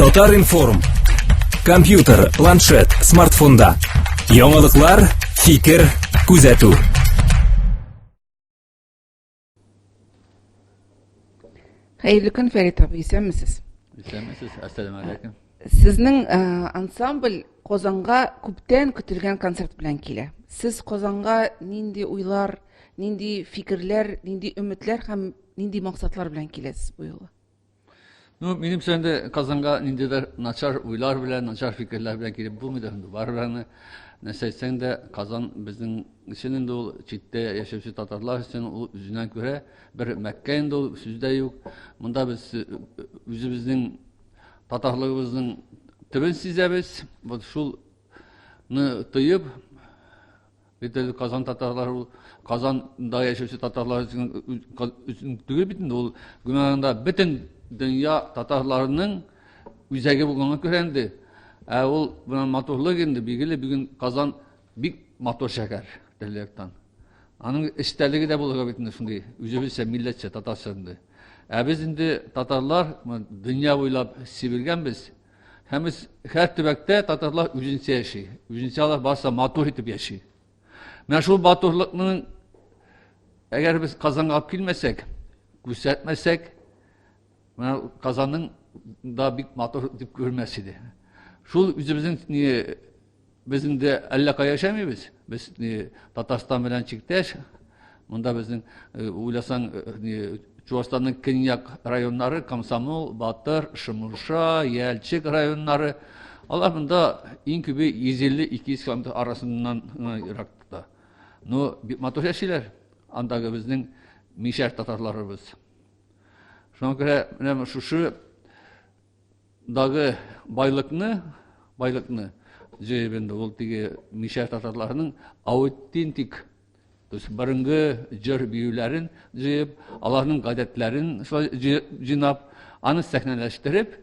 Татар-информ. Компьютер, планшет, смартфонда. Яңалыклар, фикер, күзәтү. Hayırlı gün Ferit abi, исәнмесез? Исәнмесез, ассаламу алейкум. Сезнең ансамбль Казанга күптән көтелгән концерт белән килә. Сез Казанга нинди уйлар, нинди фикерләр, нинди өметләр һәм нинди максатлар белән киләсез бу юлы? Минем сәнде Казанга ниндидер начар уйлар белән, начар фикерләр белән килеп булмый да барыбызны нәрсәсәң дә Казан безнең өчен инде ул читтә яшәүче татарлар өчен ул үзеннән күрә бер Мәккә инде ул сүздә юк. Монда без үзебезнең татарлыгыбызның төбен сизәбез. Вот шулны тоеп бит Казан татарлары ул Казанда яшәүче татарлар өчен түгел бит инде ул гүмәнендә бөтен дөнья татарларының үзәге булганга күрә инде. Ул буның матурлык инде билгеле бүген Казан бик матур шәһәр дәлилектән. Аның эчтәлеге дә булырга бит инде шундый үзебезчә милләтчә татарча инде. Без инде татарлар дөнья буйлап сибелгәнбез. Һәм без һәр төбәктә татарлар үзенчә яши. Үзенчә алар барса матур итеп яши. Менә шул матурлыкның әгәр без Казанга алып килмәсәк, күрсәтмәсәк, менә Казанның да бик матур дип күрмәс иде. Шул үзебезнең без инде әллә кая яшәмибез. Без Татарстан белән чиктәш. Монда безнең уйласаң Чуашстанның көньяк районнары, Комсомол, Батыр, Шымырша, Ялчык районнары. Алар монда иң күбе 150-200 км арасыннан еракта. Но бик матур яшиләр. Андагы безнең мишәр татарларыбыз. Шуңа күрә менә шушы дагы байлыкны җыеп инде ул тиге мишәр татарларының аутентик, то есть борынгы җыр биюләрен җыеп, аларның гадәтләрен җыйнап, аны сәхнәләштереп,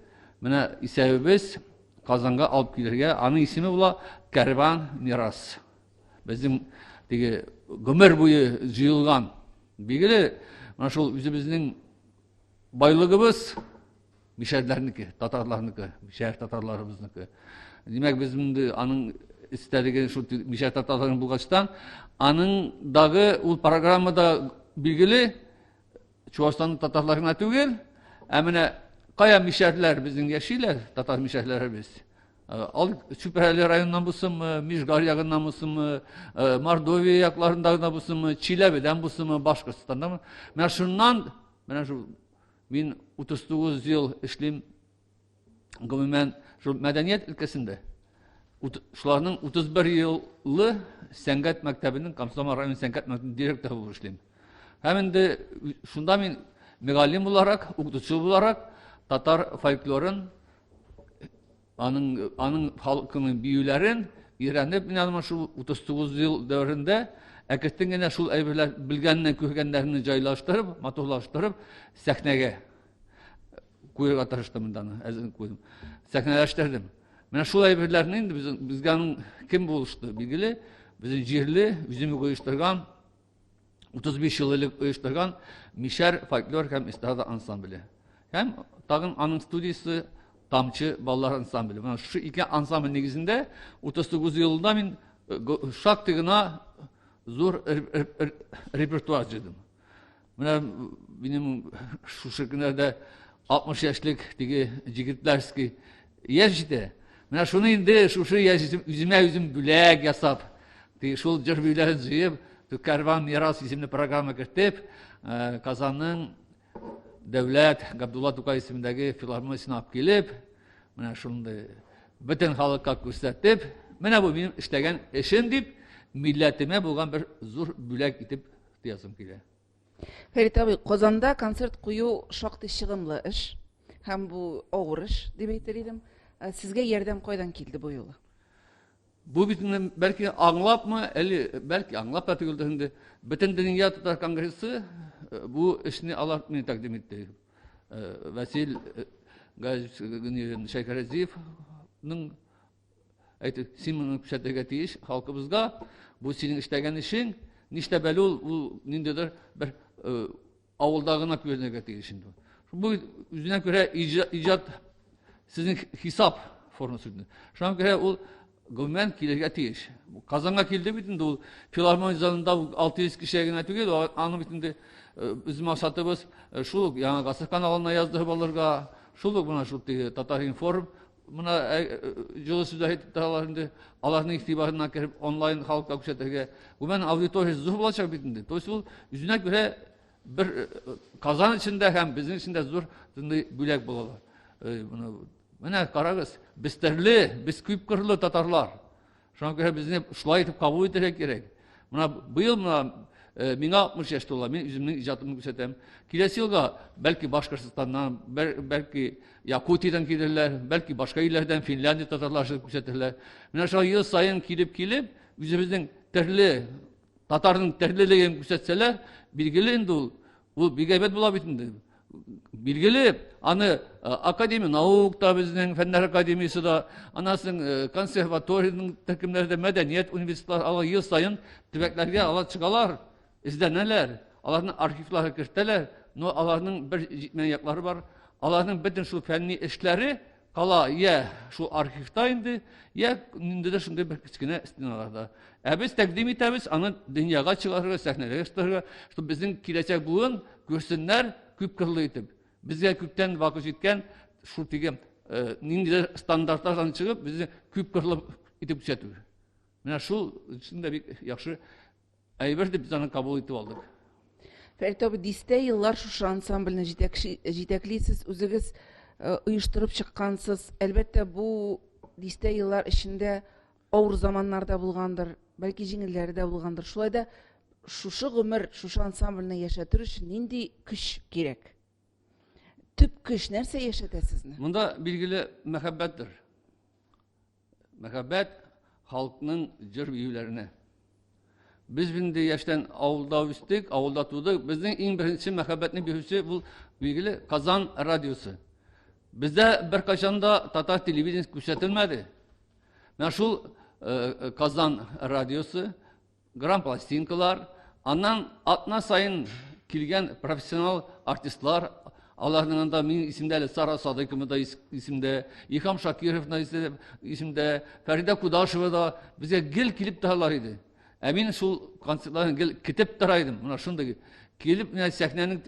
менә исәбебез Казанга алып килергә, аның исеме була Кәрван мирас. Безнең тиге гомер буе җыелган. Билгеле, менә шул үзебезнең байлыгыбыз мишәрләрнеке, татарларныкы, мишәр татарларыбызныкы. Димәк, без инде аның истәлеген шул мишәр татарларын булгачтан, аның дагы ул программада билгеле Чуашстанның татарларына түгел, менә кая мишәрләр безнең яшиләр, татар мишәрләребез. Ал Чүпрәле районыннан булсынмы, Мишгар ягыннан булсынмы, Мордовия якларындагы булсынмы, Чиләбедән булсынмы, Башкортстандан. Менә шуннан, менә шул мин 39 ел эшлим гомумән шул мәдәният өлкәсендә. Шуларның 31 еллы сәнгать мәктәбенең Комсомол район сәнгать мәктәбенең директоры булып эшлим. Һәм инде шунда мин мөгаллим буларак, укытучы буларак татар фольклорын, аның халкының биюләрен өйрәнеп, мин шул 39 ел дәврендә әкрен генә шул әйберләр белгәннән күргәннәрне җайлаштырып, матурлаштырып, сәхнәгә куярга тырыштым инде, әзер куйдым. Сәхнәләштердем. Менә шул әйберләрне инде безгә кем булышты? Билгеле, безнең җирле, үземе оештырган, 35 ел элек оештырган мишәр фольклор һәм эстрада ансамбле. Һәм тагын аның студиясе Тамчы балалар ансамбле. Менә шу ике ансамбль нигезендә 39 елда мин шактый гына зур репертуар җыйдым. Менә минем шушы көннәрдә 60 яшьлек тиге Җигитләрский яшь җитә. Менә шуны инде шушы яшь үземә үзем бүләк ясап, шул җыр биюләрен җыеп, Кәрван мирас исемле программа кертеп, Казанның Дәүләт Габдулла Тукай исемендәге филармониясына алып килеп, менә шундый бөтен халыкка күрсәтеп, менә бу минем эшләгән эшем дип, милләтемә булган бер зур бүләк итеп язым килә. Фәрит абый, Казанда концерт кую шактый чыгымлы эш, һәм бу авыр эш дип әйтер идем. Сезгә ярдәм кайдан килде бу юлы? Бу бит бәлки аңлапмы, әле бәлки аңлап та түгел инде. Бөтен дөнья татар конгрессы бу эшне алар мине тәкъдим итте. Васил Шәйхәрәзиевның әйтеп, син моны күрсәтергә тиеш халкыбызга, бу синең эшләгән эшең, ништә бәле ул ниндидер бер авылда гына күренергә тиеш инде. Бу үзенә күрә иҗат Sizin hesap формасы. Шуңа күрә ул гомумән килергә тиеш. Казанга килде бит инде ул филармония залында 600 кеше генә түгел, аны бит инде безнең максатыбыз шул яңа гасыр каналына яздырып алырга, шул буна шул Татар информ Мына җылы сүз әйтеп торалар инде, аларның игътибарына кереп онлайн халыкка күрсәтергә. Гомумән аудитория зур булачак бит инде. То есть ул үзенә күрә бер Казан içендә һәм безнең içендә зур бүләк булалар. Менә карагыз, без төрле, без күп кырлы татарлар. Шуңа күрә безне шулай итеп кабул итәргә кирәк. Менә быел миңа 60 яшь тула, мин үземнең иҗатымны күрсәтәм. Киләсе елга бәлки Башкортстаннан, бәлки Якутиядан килерләр, бәлки башка илләрдән Финляндия татарлар күрсәтерләр. Менә шул ел сайын килеп, үзебезнең төрле татарның төрлелеген күрсәтсәләр, билгеле инде ул бик әйбәт була бит инде. Билгеле, аны Академия наукта безнең фәннәр академиясе да, анасын консерваторияның төркемнәрендә мәдәният университетлары алар ел сайын төбәкләргә алар чыгалар, эзләнәләр, аларның архивлары кертәләр, но аларның бер җитмәгән яклары бар. Аларның бөтен шул фәнни эшләре кала я шул архивта инде, я инде шундый бер кичкенә стеналарда. Без тәкъдим итәбез, аны дөньяга чыгарырга, сәхнәгә чыгарырга, чтобы безнең киләчәк буын күрсеннәр күп кырлы итеп. Безгә күптән вакыт җиткән шул тигән ниндидер стандартлардан чыгып, безне күп кырлы итеп күрсәтү. Менә шул өчен бик яхшы әйбер дип аны кабул итеп алдык. Фәрит абый, дистә еллар шушы ансамбльне җитәклисез, үзегез оештырып чыккансыз. Әлбәттә, бу дистә еллар эчендә авыр заманнарда булгандыр, бәлки җиңелләре дә булгандыр. Шулай да шушы гомер, шушы ансамбльне яшәтер өчен нинди көч кирәк? Төп көч нәрсә яшәтә сезне? Монда билгеле мәхәббәттер. Мәхәббәт халыкның җыр биюләренә. Biz bindi yaştan avulda üstük, avulda tuğduk. Bizden en birinci məhəbbətini büyüsü bu bilgili Kazan radyosu. Bizde bir kaçanda Tatar televizyonu gösterilmedi. Meşhur Kazan radyosu, Grand Plastinkalar, andan 60 sayın kilgen profesyonel artistler, Allah'ın da min isimde Sara Sadık'ımı da isimde, İlham Şakirov da isimde, Feride Kudaşova da bize gel kilip dağlar idi. Emin şul konsertlerin kitap taraydım. Buna şunda gelip sahnenin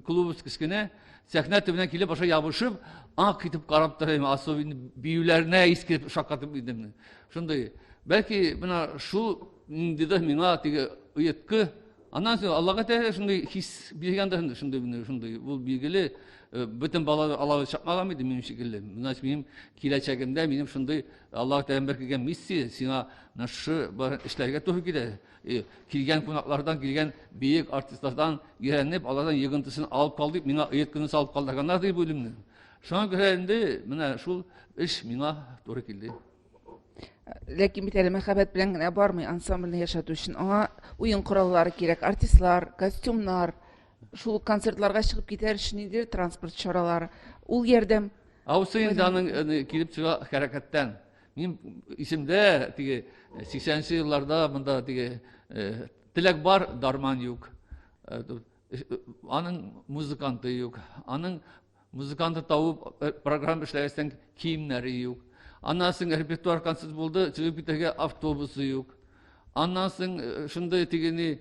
klubu kıskine sahne tübüne gelip başa yapışıp kitap karab tarayım. Asovin büyülerine iskip şakatıp idim. Şunda belki buna şu dedi mina tige yetkı ondan sonra Allah'a teala şunda his bilgenden şunda bu bilgili bütün balalar Allah'a çakmagan mıydı benim şekilde. Bunlar benim kileçekimde benim şunda Allah Teala berkegen missi sina naşı işlerge tohu gide. Kilgen konaklardan kilgen büyük artistlerden gelenip Allah'tan yığıntısını alıp kaldık. Mina yetkini alıp kaldırganlar değil bölümünü. Şu an görende mina şul iş mina doğru kildi. Ләкин бит әле мәхәббәт белән генә бармый ансамбльне яшәтү өчен. Аңа уен кораллары кирәк, артистлар, костюмнар, шул концертларга чыгып китәр өчен нидер транспорт чаралары. Ул ярдәм. Авсын даның килеп чыга хәрәкәттән. Мин исемдә тиге 80 елларда монда тиге теләк бар, дарман юк. Аның музыканты юк. Аның музыканты табып программа эшләгән киемнәре юк. Аннан репертуар концерт булды, чыгып китәргә автобусы юк. Аннан шундай тигәне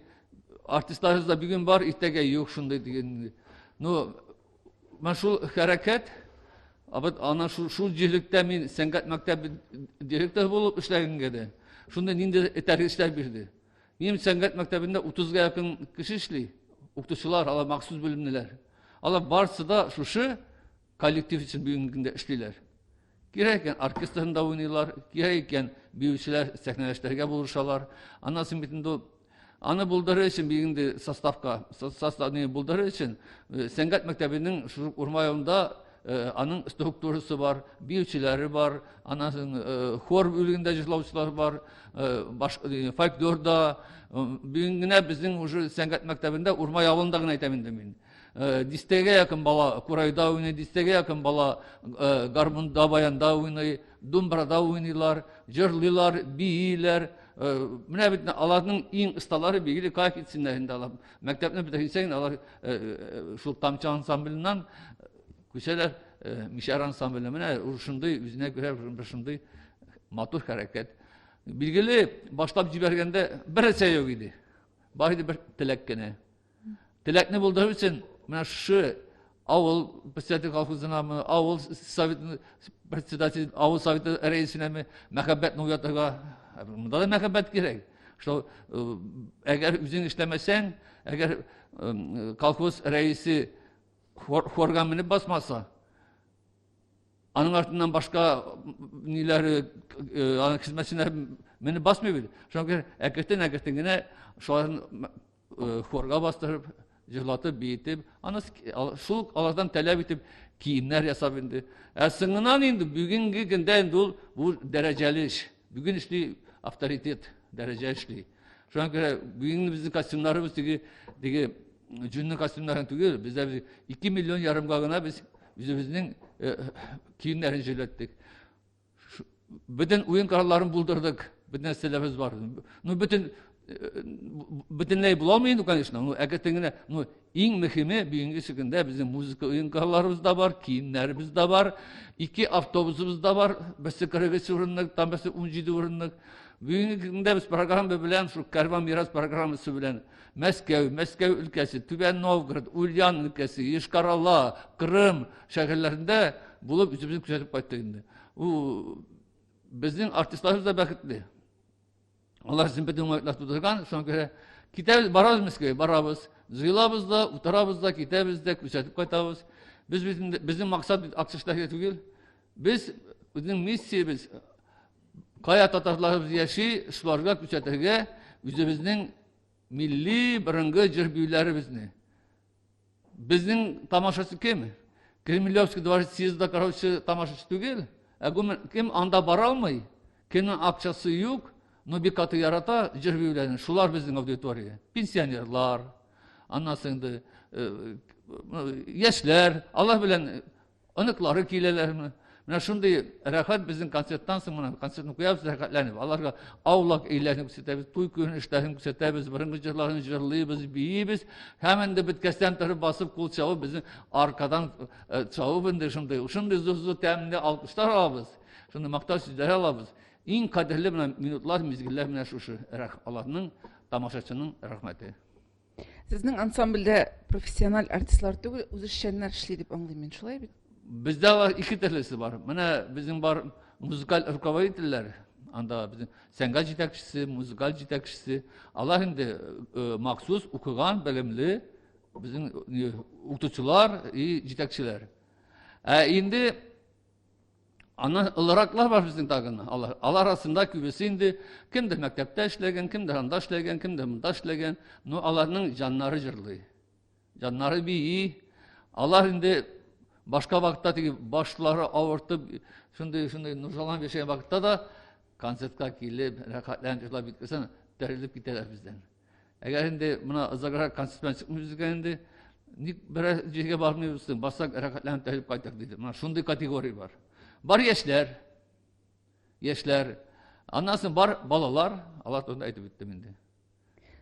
артистларыбыз да бүген бар, иртәгә юк шундай дигән. Ну, мен шул хәрәкәт, ана шул җирлектә мин сәнгать мәктәбе директоры булып эшләгәнгә дә. Шунда нинди этәргә эшләр бирде. Минем сәнгать мәктәбендә 30-га якын кеше эшли. Укытучылар, алар махсус бүлемнеләр. Алар барысы да шушы коллектив өчен бүген көндә эшлиләр. Кирәк икән оркестрында уйныйлар, кирәк икән биючеләр сәхнәләштерергә булышалар. Аннан бит инде аны булдырыр өчен бигенде составны булдырыр өчен сәнгать мәктәбенең шул урмаенда аның структурасы бар, биючеләре бар, аннан хор бүлегендә җырлаучылар бар, фольклорда бүген генә безнең уже сәнгать мәктәбендә урмай авылында гына әйтәм инде мин. Дистәгә якын бала курайда уйный, дистәгә якын бала гармунда, баянда уйный, думбрада уйныйлар, җырлыйлар, бийләр. Менә бит аларның иң осталары бигели кайф итсеннәр инде алар. Мәктәпне бетерсәң алар шул тамчы ансамбльннан күсәләр Мишәр ансамбле менә шундый үзенә күрә бер шундый матур хәрәкәт. Билгеле, башлап җибәргәндә берсе юк иде. Бар иде бер теләк кенә. Теләкне булдыру өчен менә шу авыл председатель колхозынамы, авыл совет председатель, авыл советы рәисенәме мәхәббәтне уятырга, монда да мәхәббәт кирәк. Что әгәр үзең эшләмәсәң, әгәр колхоз рәисе хорга менеп басмаса, аның артыннан башка ниләре хезмәтчеләр менеп басмый бит. Шуңа әкрен генә шуларны хорга бастырып, җырлатып, биетеп, аны шул алардан таләп итеп киемнәр ясап инде. Сыңыннан инде бүгенге көндә инде ул бу дәрәҗәле эш. Бүген эшли авторитет, дәрәҗә эшли. Шуңа күрә бүгенге безнең костюмнарыбыз теге җүнле костюмнардан түгел, бездә 2,5 миллион гына без үзебезнең киемнәрен җилләттек. Бөтен уен коралларын булдырдык, бөтен нәрсәләребез бар. Бөтенләй була алмый, конечно. Әгәр иң мөһиме бүгенге көндә безнең музыка уен коралларыбыз да бар, киемнәребез да бар, 2 автобусыбыз да бар, берсе 43 урынлык, там берсе 17 урынлык. Бүгенге көндә без программа белән, шу Кәрван мирас программасы белән Мәскәү өлкәсе, Түбән Новгород, Ульян өлкәсе, Йошкар-Ола, Крым шәһәрләрендә булып үзебезне күрсәтеп кайттык инде. Безнең артистларыбыз да бәхетле. Алар безнең бөтен уңайлар тудырган, шуңа күрә китәбез, барабыз Мәскәүгә, барабыз, җыелабыз да, утырабыз да, китәбез дә, күрсәтеп кайтабыз. Безнең максат акчашларга түгел. Без безнең миссиябез кая татарларыбыз яши, шуларга күрсәтергә үзебезнең милли борынгы җыр биюләребезне. Безнең тамашачы кем? Кремлевский дворец съезда, короче, тамашачы түгел. Кем анда бара алмый? Кемнең акчасы юк, но бик каты ярата җыр биюләрне. Шулар безнең аудитория. Пенсионерлар, аннан соң яшьләр, Аллаһ белән оныклары киләләрме? Менә шундый рәхәт безнең концерттан соң менә концертны куябыз, рәхәтләнеп. Аларга аулак әйләнеп күрсәтәбез, туй күренешләрен күрсәтәбез, борынгы җырларын җырлыйбыз, биебез. Һәм инде беткәстән торып басып кул чабып безнең аркадан чабып инде шундый зур тәмле алкышлар алабыз. Шундый мактау сүзләр алабыз. Иң кадерле менә минутлар, мизгилләр менә шушы Аллаһның тамашачының рәхмәте. Сезнең ансамбльдә профессиональ артистлар түгел, үзешчәннәр эшли дип аңлыйм мин, шулай бит? Бездә ике төрлесе бар. Менә безнең бар музыкаль руководительләр, анда безнең сәнгать җитәкчесе, музыкаль җитәкчесе, алар инде махсус укыган, белемле безнең укытучылар и җитәкчеләр. Инде аны ылыраклар бар безнең тагын. Алар арасында күбесе инде кемдер мәктәптә эшләгән, кемдер анда эшләгән, кемдер монда эшләгән. Но аларның җаннары җырлый. Җаннары бии. Алар инде башка вакытта теге башлары авыртып, шундый нурҗалан яшәгән вакытта да концертка килеп, рәхәтләнеп җырлап биткәсен, тәрелеп китәләр бездән. Әгәр инде моны озаграк концерттан чыкмыйбыз инде, ник бер җиргә бармыйбыз, басак рәхәтләнеп тәрелеп кайтак диде. Менә шундый категория бар. Бар яшьләр. Аннан соң бар балалар, алар турында әйтеп биттем инде.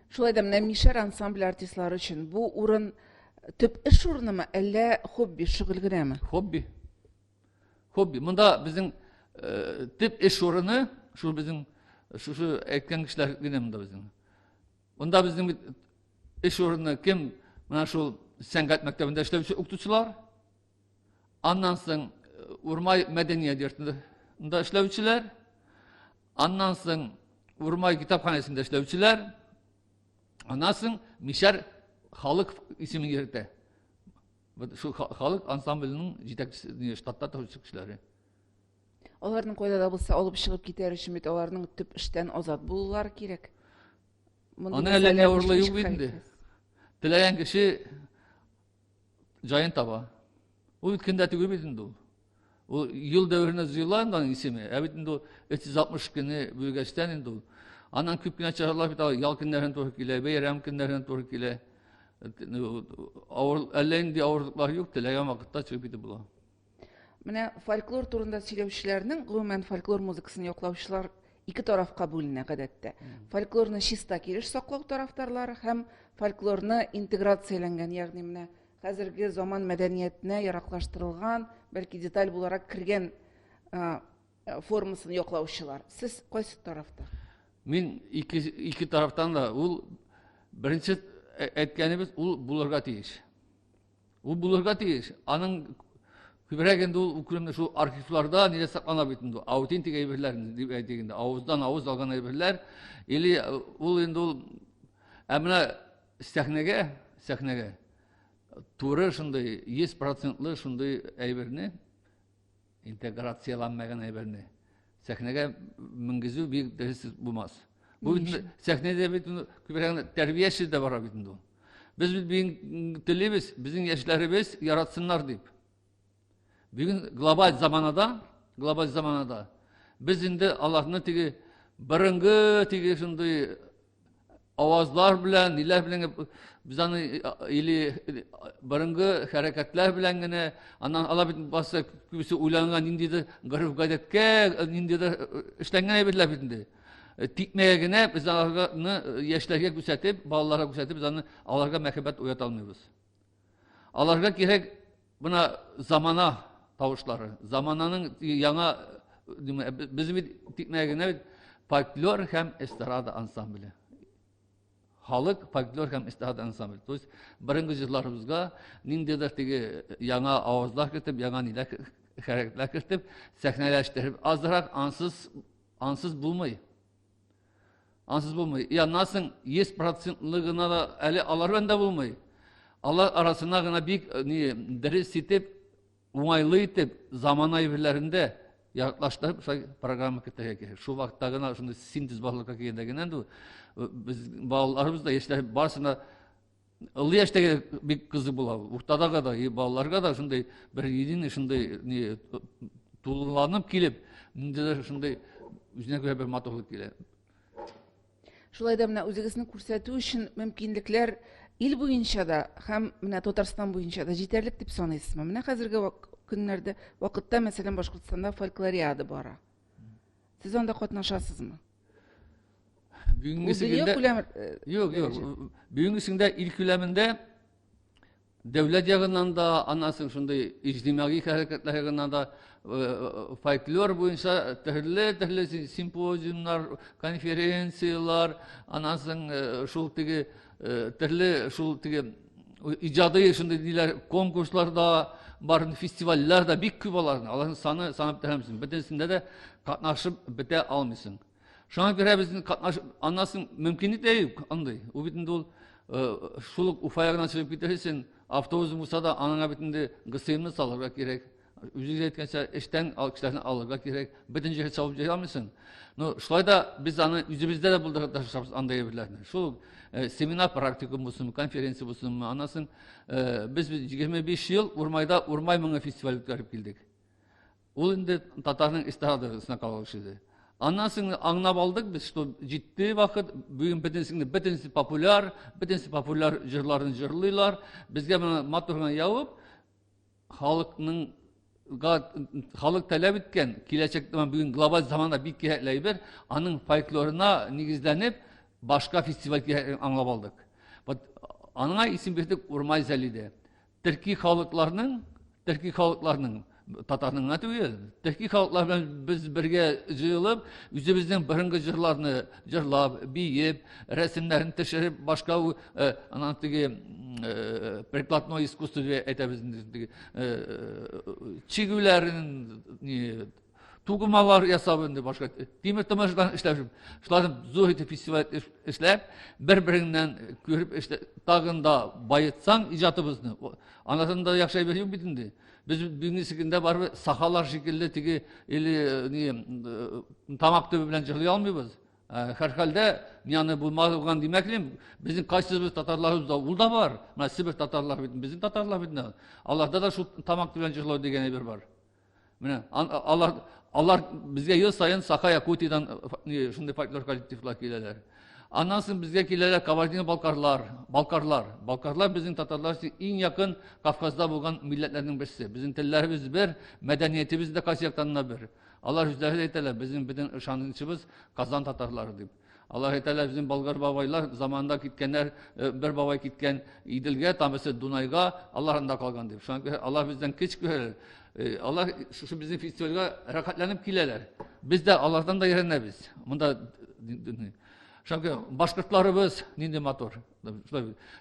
Шулай да менә Мишәр ансамбль артистлары өчен бу урын төп эш урынымы, әллә хобби, шөгыль генәме? Хобби. Монда безнең төп эш урыны, шул безнең шушы әйткән кешеләр генә монда безнең. Монда безнең эш урыны кем? Менә шул сәнгать мәктәбендә эшләүче укытучылар. Аннан соң Урмай мәдәният йортында эшләүчеләр. Аннан соң Урмай китапханәсендә эшләүчеләр. Аннан соң Мишәр халык исемен йөртә. Шу халык ансамбльнең җитәкчесе, штатта торучы кешеләре. Аларның кайда да булса алып чыгып китәр өчен бит аларның төп эштән азат булулары кирәк. Аны әллә авырлык юк инде. Теләгән кеше җаен таба. Ул үткәндә түгел бит инде ул. Ул ел дәверенә җыелган аның исеме. Бит инде 360 көне бүлгәчтән инде ул. Аннан күп кенә чыгарлар бит, ял көннәрен туры килә, бәйрәм көннәрен туры килә. Әллә инде авырлыклар юк, теләгән вакытта чыгып китеп була. Менә фольклор турында сөйләүчеләрнең, гомумән фольклор музыкасын яклаучылар ике тарафка бүленә гадәттә. Фольклорны чиста килеш саклау тарафдарлары һәм фольклорны интеграцияләнгән, ягъни менә хәзерге заман мәдәниятенә яраклаштырылган бәлки деталь буларак кергән формасын яклаучылар. Сез кайсы тарафта? Мин ике тарафтан да ул беренче әйткәнебез ул булырга тиеш. Ул булырга тиеш. Аның күбрәк инде ул күрәмдә шул архивларда нидә саклана бит инде. Аутентик әйберләр дип әйтгәндә, авыздан авыз алган әйберләр, или ул инде ул әмма сәхнәгә туры шундый 100% шундый әйберне интеграцияланмаган әйберне сәхнәгә менгезү бик дөрес булмас. Бу сәхнәдә бит күбрәк тәрбиясе дә бара бит инде. Без телебез, безнең яшьләребез яратсыннар дип. Бүген глобаль заманада без инде аларны теге бырынгы теге шундый авазлар белән, ниләр белән без аны или бырынгы хәрәкәтләр белән генә аннан алар бит баса күбесе уйланган ниндидер гырыф гадәткә, ниндидер эшләнгән әйберләр бит инде. Тикмәгә генә без аларны яшьләргә күрсәтеп, балаларга күрсәтеп, без аны аларга мәхәббәт уята алмыйбыз. Аларга кирәк буна замана тавышлары, замананың яңа без бит тикмәгә генә фольклор һәм эстрада ансамбле. Халык фольклор һәм эстрада ансамбле. То есть бырынгы җырларыбызга ниндидер теге яңа авазлар кертеп, яңа ниләр хәрәкәтләр кертеп, сәхнәләштереп, азрак ансыз булмый. Ансыз булмый. Яннасың 100%лыгына да әле алар бәндә булмый. Алар арасына гына бик дөрес итеп, уңайлы итеп, замана әйберләрендә яклаштырып программа кертергә кирәк. Шу вакытта гына шундый синтез барлыкка килгәндә генә без балаларыбыз да яшьләр барсына ылы яшьтәге бик кызык була. Уртадагы да балаларга да шундый бер единый шундый тулыланып килеп, ниндидер шундый үзенә күрә бер матурлык килә. Шулай да менә үзегезне күрсәтү өчен мөмкинлекләр ил буенча да һәм менә Татарстан буенча да җитәрлек дип саныйсызмы? Менә хәзерге көннәрдә вакытта мәсәлән Башкортстанда фольклориада бара. Сез анда катнашасызмы? Бүгенгесендә ил күләмендә дәүләт ягыннан да, анасын шундый иҗтимагый хәрәкәтләр ягыннан да фольклор буенча төрле симпозиумнар, конференциялар, анасын шул теге төрле шул теге иҗади шундый диләр конкурсларда бар, фестивальләр да бик күп аларны. Аларның саны санап бетерәмсең. Бөтенсендә дә катнашып бетә алмыйсың. Шуңа күрә безнең катнашып анасын мөмкинлек дә юк андый. Ул бит инде ул шул Уфага гына чыгып китерсең, автобус булса да аныңа бит инде ГСМны салырга кирәк. Үзегез әйткәнчә эштән кешеләрне алырга кирәк. Бөтен җиргә чабып җыя алмыйсың. Шулай да biz аны үзебездә дә булдырып ташабыз андай әйберләрне. Шул семинар практикум булсын, конференция булсын, анасын без 25 ел Урмайда Урмай моңы фестиваль үткәреп килдек. Ул инде татарның эстрадасына калган иде. Анасын аңлап алдык без, что җитте вакыт, бүген бөтенсе популяр җырларын җырлыйлар. Безгә моны матурга явып, халык таләп иткән, киләчәктә бүген глобаль заманда бик кирәкле әйбер, аның фольклорына нигезләнеп, башка фестиваль аңлап алдык. Аңа исем бирдек Урмай Зәлидә. Төрки халыкларның татарның түгел, төрки халыклар белән без бергә җыелып, үзебезнең бырынгы җырларны җырлап, биеп, рәсемнәрен төшереп, башка анан теге прикладное искусство дип әйтәбез, чигүләрен, тугымалар ясап инде башка тимер томаштан эшләп, шуларны зур итеп фестиваль эшләп, бер-береннән күреп тагын да байытсаң иҗатыбызны. Анасын да яхшы әйбер юк бит инде. Biz бүгенге бар сахалар шикелле теге или тамак төбе белән җырлый алмыйбыз. Һәр хәлдә яны булмаган димәклем, безнең кайсыбыз татарларыбыз да ул да бар. Менә Сибир татарлары бит, безнең татарлар бит. Аларда да шул тамак белән җырлау дигән әйбер бар. Менә алар безгә ел сайын Саха-Якутиядан шундый фольклор коллективлар киләләр. Аннан соң безгә киләләр балкарлар безнең татарлар өчен иң якын Кавказда булган милләтләрнең берсе. Безнең телләребез бер, мәдәниятебез дә кайсы яктан бер. Алар үзләре әйтәләр, безнең бөтен ышанычыбыз Казан татарлары дип. Алар әйтәләр, безнең болгар бабайлар заманда киткәннәр, бер бабай киткән Иделгә, тамысы Дунайга, аларында калган дип. Шуңа алар бездән кич күрәләр. Алар şu bizim festivalga rakatlанып киләләр. Biz de Allah'tan da öğrenəbiz. Bunda çünkü başkırtlarımız ninde motor.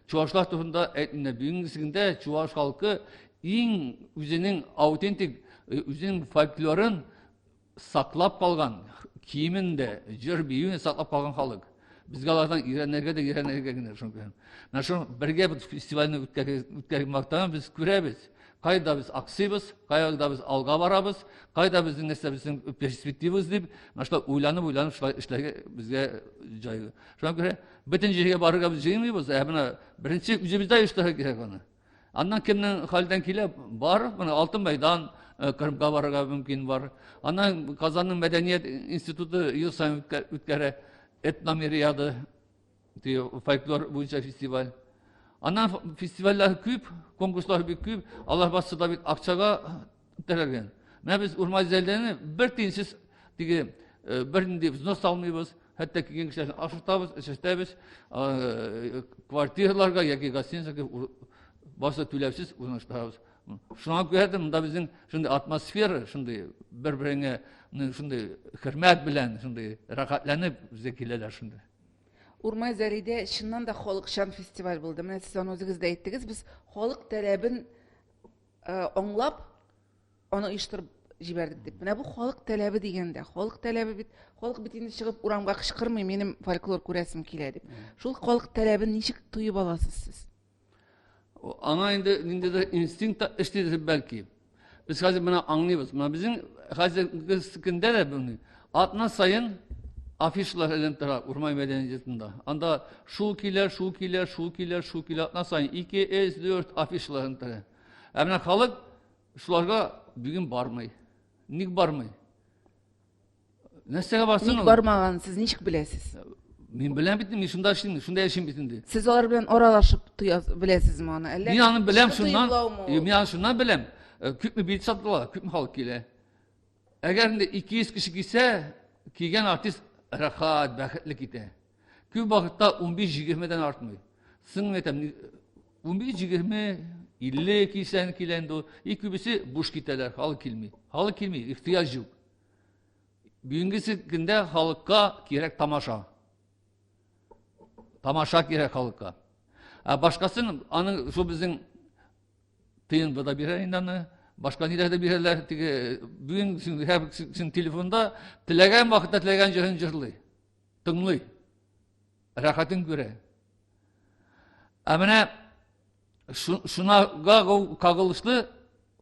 Çuvaşlar turunda etinde büyüğünde Çuvaş halkı en üzerinin autentik üzerinin folklorun saklap kalgan kiyiminde jır büyüğünü saklap kalgan halk. Bizge alardan İranlarga da İranlarga gider çünkü. Ben şu birge bu festivalini ütkərməkdən biz görəbiz. Kayda biz aksıyız, kayda biz alga varabız, kayda bizim bizim perspektivimiz deyip, mesela uylanıp işlerge bizge cayı. Şu an göre bütün jiheye barıga biz jeymiyoruz. Buna birinci yüzümüzde işler gerek onu. Andan kimden halden kile var, buna Altın Meydan Kırımga barıga mümkün var. Andan Kazan'ın Medeniyet İnstitutu yıl sayın ütkere Etnamiriyadi diyor, folklor boyunca festival. Andan festivaller küp, konkurslar bir küp, Allah bastı da bir akçaga derlerken. Ne biz urmay zellerini bir tinsiz dige birinde biz nasıl almıyoruz? Hatta ki gençler aşırtağız, şiştağız, kvartirlarga ya ki gazetenize başta tülevsiz ulaştığımız. Şu an gördüm da bizim şimdi atmosfer şimdi birbirine şimdi hürmet bilen şimdi rakatlanıp zekiler şimdi. Urmay Zəlidə şundan da xalqşan festival buldu. Mənə siz onu özünüz də etdiniz. Biz xalq tələbin anlap onu uyuşturub jiberdik deyib. Mənə bu xalq tələbi degəndə, xalq tələbi bit, xalq bitində çıxıb uramğa qışqırmay, mənim folklor görəsim kilə deyib. Şul xalq tələbini nişik tuyub alasız siz? Ana indi de instinkt işledi belki. Biz hazır buna anlıyoruz. Bizim hazır sıkıntı da bunu. Adına sayın afişler elintirar Urmay Medeniyeti'nde. Anda şu kiler adına sayın 2, 4 afişler elintirar. Emine halk şularga bugün barmay. Nik barmay? Nesine barsın? Nik barmağın siz nişik biləsiz? Ben bilen bittim, şunda yaşım bitindi. Siz onlar bilen oralaşıp biləsiz mi onu? Ben anı bilem şundan bilem. Küp mü bir sattılar, küp mü halk ile. Eğer 200 kişi gitse, kigen artist rahat, bakitlik ite. Küp vakitte 15-20'den artmıyor. Sın etem, 15-20, 50 kişiden kilendi o. İlk kübisi boş giteler, halk ilmi. Halk ilmi, ihtiyaç yok. Bugünkü günde halka gerek tamaşa. Tamaşa gerek halka. Başkasının, anı şu bizim tıyın bu da birer inanı, başka nilerde birerler, bugün hep telefonda, tilegen vakitte tilegen cihın cırlı, tınlı, rahatın göre. Emine, şuna kağılışlı,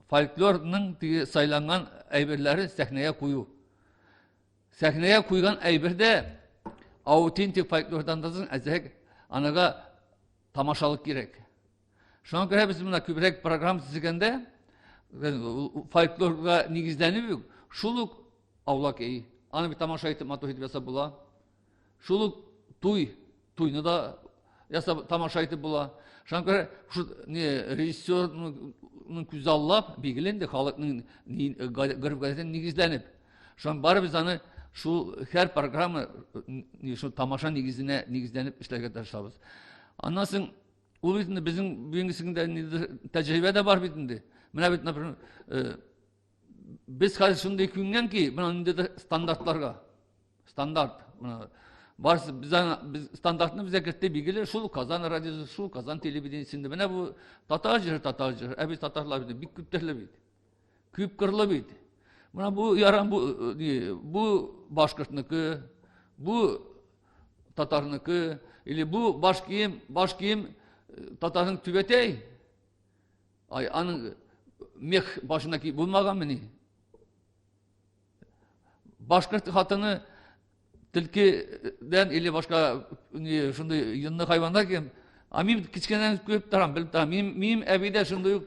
folklorunun sayılanan eyberleri sahneye koyu. Sahneye koyulan eyberde, autentik folklordan da azek anaga tamaşalık gerek. Şu an göre bizim buna kübrek program sizgende folklorga nigizleniyor. Şuluk avlak iyi. Anı bir tamaşa etip matohit yasa bula. Şuluk tuynu da yasa tamaşa etip bula. Şu an göre rejissörün güzallap bilgilendi halkın garip gazetenin nigizlenip. Şu an bari biz anı şu her programı şu tamaşa nigizlenip işlerge taşıyabız. Anlasın, o bitinde bizim büyüğünde tecrübe de var bitinde. Mene bitinde biz hadi şunu deküngen ki bunun de standartlarga standart varsa biz standartını bize kirtti bilgiler şu Kazan radyosu şu Kazan televizyonunda mene bu Tatarcı biz Tatarlar bir küpterle bit. Küp kırlı bit. Buna bu yaran bu Başkırtnıkı, bu Tatarnıkı, ili bu başkiyim Tatarın tübetey. Ay anın meh başındaki bulmagan beni. Başkırt hatını tilkiden ili başka şunda yanında hayvanlar ki amim kiçkenen köp taram bilip taram mim evide şunda yok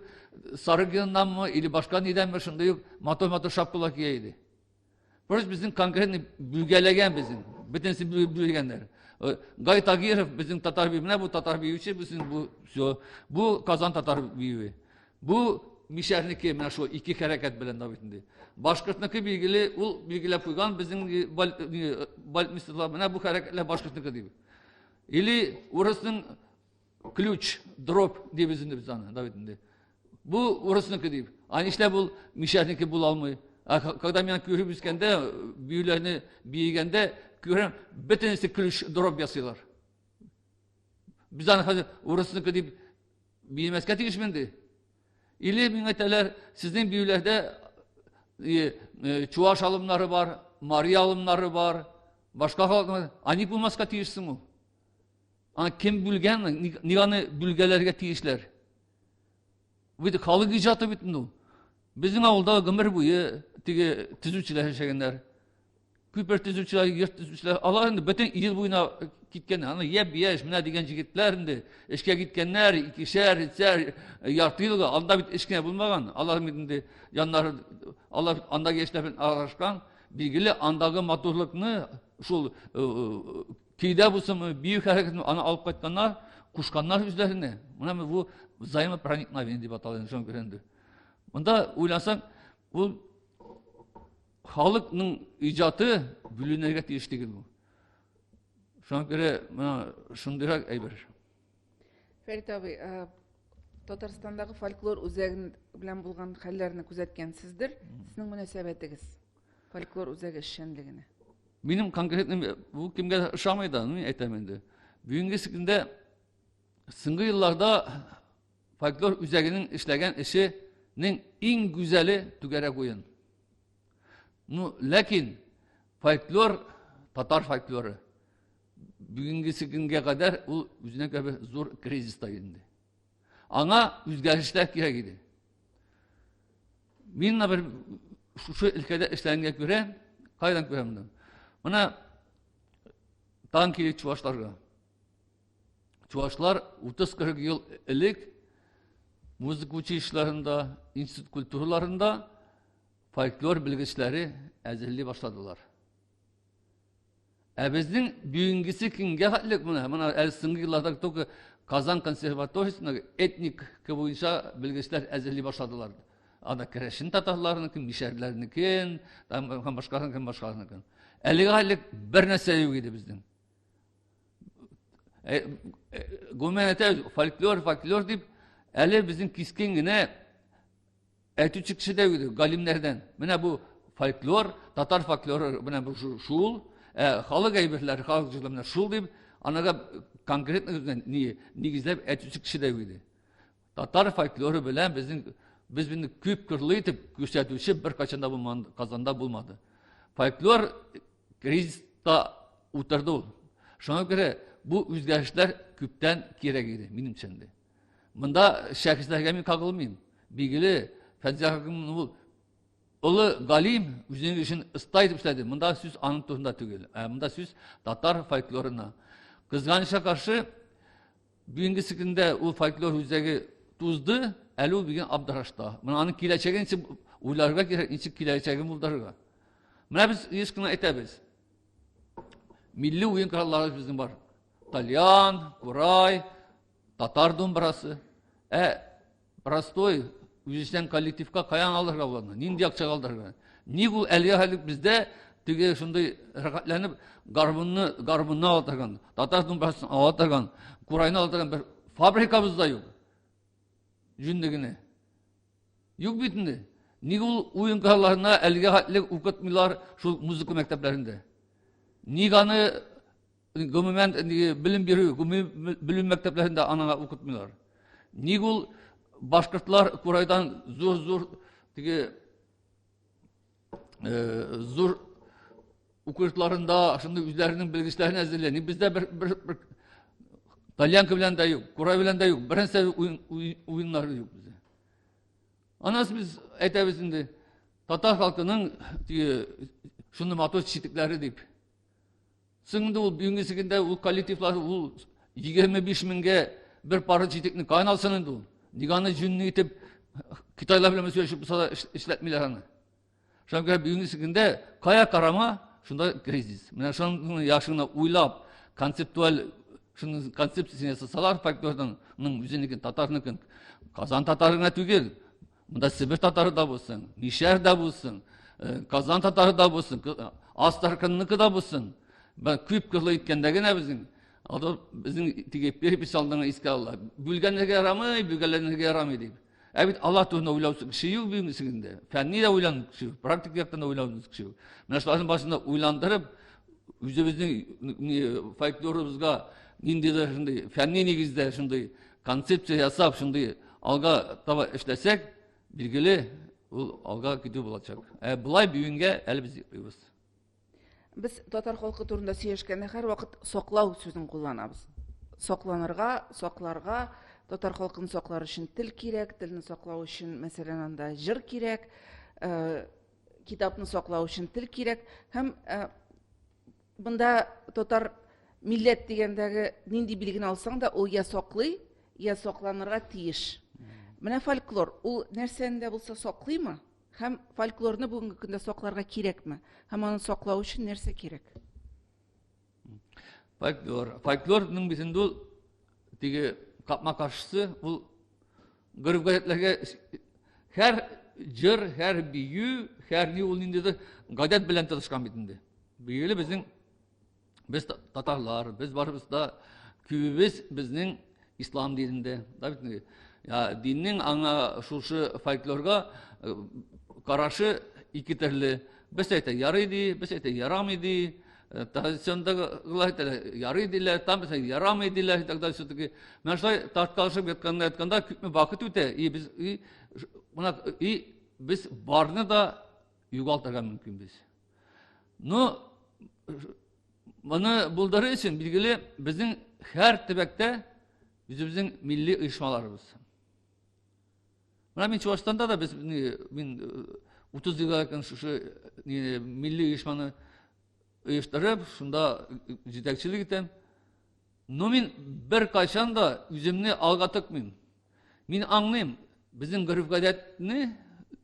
sarıgından mı ili başka neden mi şunda yok mato şapkala giyeydi. Burası bizim konkretini bülgelegen bizim. Bütünsi bülgegenler. Gayet agir bizim Tatar birbirine bu Tatar büyüğü bizim bu Kazan Tatar büyüğü. Bu Mişerniki men şu iki hareket bilen David'indi. Başkırtnıkı bilgiler koygan bizim bal misallar bu hareketle başkırtnıkı diyor. İli orasının ключ drop diye bizim de biz anı David'indi. Bu orasınınki deyip. Aynı işte bu Mişer'inki bulalmıyor. Когда мен көріп өскенде, büyülerini büyügende görем, bütünüsü külüş drop yasıyorlar. Biz hani orasınınki deyip büyümezke tiyişmendi. İli minneteler sizin büyülerde Çuvaş alımları var, Maria alımları var, başka halklar. Ani bulmazka tiyişsin o. Kim bülgen, niganı bülgelerge tiyişler. Bu da kalık icatı bütün o. Bizim avulda gımır boyu tüzüçüler yaşayanlar. Küper tüzüçüler, yırt tüzüçüler. Allah'ın bütün yıl boyuna gitkenler. Hani yeb yeş, mine digen jigitlerinde. Eşke gitkenler, ikişer, üçer, yartı yılga. Anda bit eşkine bulmagan. Allah'ın bitinde yanları, Allah anda geçlerden araşkan. Bilgili andağı maturlukını, şul kide bulsun, büyük hareketini ana alıp kaytkanlar, kuşkanlar üzerine. Buna bu zayıma pranikna deyip atalayın, şunu görendi. Bunda uylansan, bu halkın icatı bülünerge tiyiştiği bu. Şuna göre şundirak eyber. Ferit abi, Татарстандағы folklor үзәгін bilen bulgan hallerini күзәткән сездер. Sizning münasebetiniz folklor үзәге эшчәнлегенә? Benim konkretli bu kimge ışamaydı, etemendi. Büyüngüsünde sıngı yıllarda folklor üzerinin işlegen işinin en güzeli tügere koyun. Lakin folklor, Tatar folkloru büyüngüsüne kadar o yüzüne kadar zor kriziste indi. Ana üzgerişler gerekti. Benim bir şu ülkede işlerine göre kaydan göremdim. Bana tanki Çuvaşlarga. Çuvaşlar 30-40 yıl ilk müzik uçuşlarında, institut kültürlerinde folklor bilgiçleri ezeli başladılar. Bizden büyüngüsü kimge hatlik buna. Bana el-sıngi yıllarda toku Kazan Konservatuvarı'nda etnik boyunca bilgiçler ezeli başladılar. Ada Kereşin Tatarlarınınkın, Mişerlerinınkın, başkalarınınkın. Eliğe halik bir nesle yok bizden. Gümeyete folklor deyip, eli bizim kiskengine etü çıkışı da yok galimlerden. Buna bu folklor, Tatar folkloru, buna bu şul, halık eybirler, halıkçılarına şul deyip, anaga konkret nigizlep etü çıkışı da yok. Tatar folkloru bilen biz bunu küp kırlıytıp gösterdiği bir kaçında kazanda bulmadı. Folklor krizde utardı. Şuna göre bu özgürlükler küpten gerekli benim içinde. Bunda şahıslarga men kakılmayayım. Bilgili felsefenin ulu galim üzerine için ıstayıp istedi. Bunda süz anın turunda tügül. Bunda süz Tatar folkloruna. Kızganışa karşı büyüngüsünde o folklor üzeri tuzdu. Elu bir gün abdaraşta. Buna anın kileçeğin için uylarga gerek, için kileçeğin buldarga. Buna biz ilişkine etebiz. Milli oyun kralları bizim var. Talyan, Kuray, Tatar dumbrası. Prostoy, yüzden kolektifka kayan alırga bulanı. Nindi yakçak alırga. Nigul eliye halik bizde tüge şunday rakatlanıp garbınını alırgan. Tatar dumbrasını alırgan. Kuray'ını alırgan bir fabrikamız da yok. Cündegine. Yok bitindi. Nigul oyun krallarına eliye halik ukutmular şu müzik mekteplerinde. Niganı gümümen bilim biri, bilim mekteplerinde anana okutmuyorlar. Nigul Başkırtlar Kuray'dan zor okuyutlarında şimdi üzerinin bilgislerini ezberleniyor. Bizde bir Talyan bilen de yok, Kuray bilen de yok. Birinci oyunları yok bize. Anası biz etevizinde Tatar halkının şunu matos çitikleri deyip Sığında ol büyüngüsünde ol kolektifler ol 25 minge bir para çitikini kaynalsının da ol. Niganı cünnü itip Kitayla bile söyleşip bu sada işletmeler hanı. Şuna göre büyüngüsünde kaya karama şunda kriziz. Mesela şunun yaşına uylap konseptual şunun konsepsiyasını yasasalar faktörden üzerindeki Tatarınınkın Kazan Tatarına tügel. Bunda Sibir Tatarı da bulsun, Mişer da bulsun, Kazan Tatarı da bulsun, Astarkınlıkı da bulsun. Ben küp kırlı itkendeki ne bizim? Bizim tiki bir saldığına iske Allah. Bülgenlerine yaramay, bülgenlerine yaramay deyip. Бит Аллах турында уйлаусыз кеше юк бүгенге сигендә. Фәнни дә уйланып кеше юк, практик яктан да уйлаусыз кеше юк. Менә шуларның башында уйландырып, үзебезнең фольклорыбызга ниндидер шундый фәнни нигездә шундый концепция ясап, шундый алга таба эшләсәк, билгеле ул алга китү булачак. Булай бүгенгә әле без йоклыйбыз. Без татар халкы турында сөйләшкәндә һәрвакыт саклау сүзен кулланабыз. Сакланырга, сакларга, татар халкын саклар өчен тел кирәк, телне саклау өчен мәсәлән анда җыр кирәк, китапны саклау өчен тел кирәк һәм бында татар милләт дигәндәге нинди билгене алсаң да ул я саклый, я сакланырга тиеш. Менә фольклор, ул нәрсәндә булса саклыймы? Һәм фольклорны бүгенге көндә сакларга кирәкме? Һәм аны саклау өчен нәрсә кирәк? Фольклорның битендә ул теге капма каршысы, ул гөрб-гадәтләргә һәр җыр, һәр бию, һәр ни ул ниндидер гадәт белән тырышкан битендә. Билгеле без татарлар, без барыбыз да күбебез безнең ислам динендә, да бит. Диннең аңа шушы фольклорга карашы ике төрле. Без әйтә ярый ди, без әйтә ярамый ди. Традициондагылар әйтә ярый диләр, там без ярамый диләр, и так далее. Все-таки менә шулай тарткалашып ятканда күпме вакыт үтә, без барны да югалтырга мөмкинбез. Но моны булдыру өчен билгеле безнең һәр төбәктә безнең милли оешмаларыбыз. Менә мин Чувашстанда да мин 30 елга якын шушы милли оешманы оештырып, шунда җитәкчелек итәм. Но мин бер кайчан да үземне алга тыкмыйм. Мин аңлыйм, безнең гөрб-гадәтне,